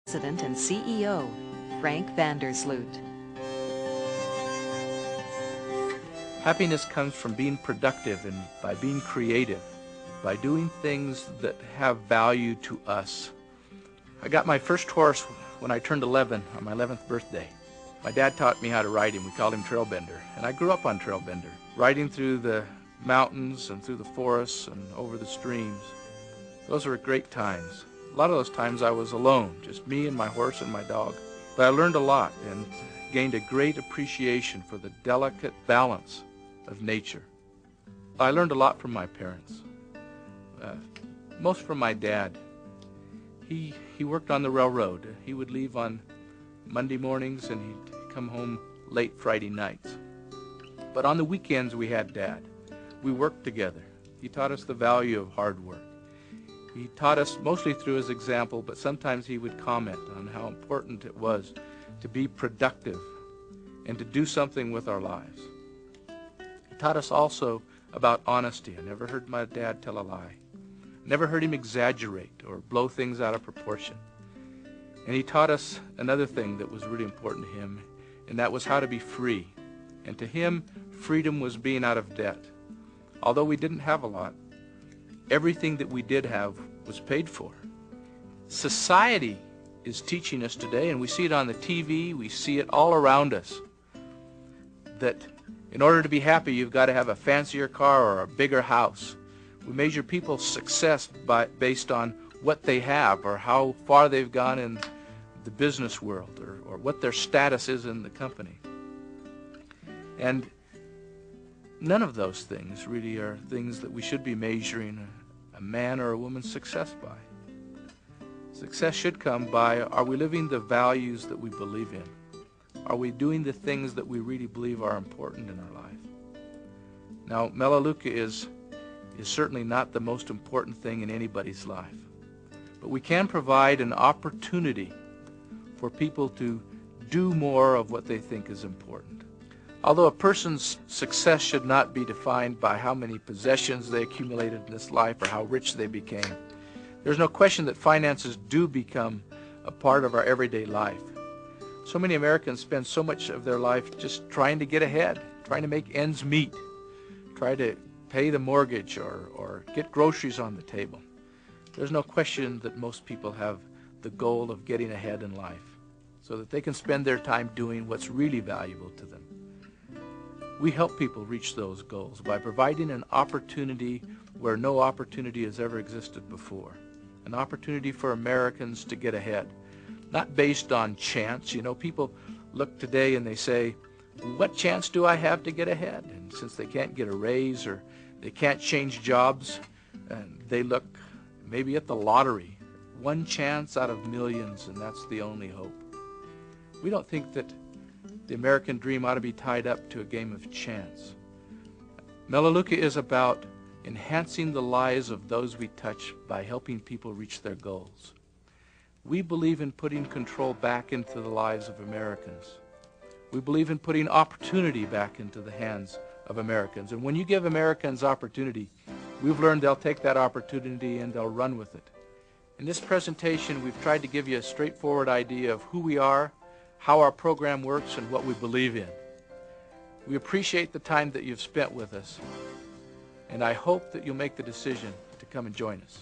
President and CEO, Frank Vandersloot. Happiness comes from being productive and by being creative, by doing things that have value to us. I got my first horse when I turned 11 on my 11th birthday. My dad taught me how to ride him. We called him Trailbender. And I grew up on Trailbender, riding through the mountains and through the forests and over the streams. Those were great times. A lot of those times I was alone, just me and my horse and my dog. But I learned a lot and gained a great appreciation for the delicate balance of nature. I learned a lot from my parents, most from my dad. He worked on the railroad. He would leave on Monday mornings and he'd come home late Friday nights. But on the weekends we had Dad. We worked together. He taught us the value of hard work. He taught us mostly through his example, but sometimes he would comment on how important it was to be productive and to do something with our lives. He taught us also about honesty. I never heard my dad tell a lie. Never heard him exaggerate or blow things out of proportion. And he taught us another thing that was really important to him, and that was how to be free. And to him, freedom was being out of debt. Although we didn't have a lot, everything that we did have was paid for. Society is teaching us today, and we see it on the TV, we see it all around us, that in order to be happy, you've got to have a fancier car or a bigger house. We measure people's success based on what they have or how far they've gone in the business world or what their status is in the company. And none of those things really are things that we should be measuring a man or a woman's success by. Success should come by, are we living the values that we believe in? Are we doing the things that we really believe are important in our life? Now, Melaleuca is certainly not the most important thing in anybody's life, but we can provide an opportunity for people to do more of what they think is important. Although a person's success should not be defined by how many possessions they accumulated in this life or how rich they became, there's no question that finances do become a part of our everyday life. So many Americans spend so much of their life just trying to get ahead, trying to make ends meet, try to pay the mortgage or get groceries on the table. There's no question that most people have the goal of getting ahead in life so that they can spend their time doing what's really valuable to them. We help people reach those goals by providing an opportunity where no opportunity has ever existed before, an opportunity for Americans to get ahead, not based on chance. You know, people look today and they say, what chance do I have to get ahead? And since they can't get a raise or they can't change jobs, they look maybe at the lottery. One chance out of millions, and that's the only hope. We don't think that the American dream ought to be tied up to a game of chance. Melaleuca is about enhancing the lives of those we touch by helping people reach their goals. We believe in putting control back into the lives of Americans. We believe in putting opportunity back into the hands of Americans. And when you give Americans opportunity, we've learned they'll take that opportunity and they'll run with it. In this presentation, we've tried to give you a straightforward idea of who we are, how our program works, and what we believe in. We appreciate the time that you've spent with us, and I hope that you'll make the decision to come and join us.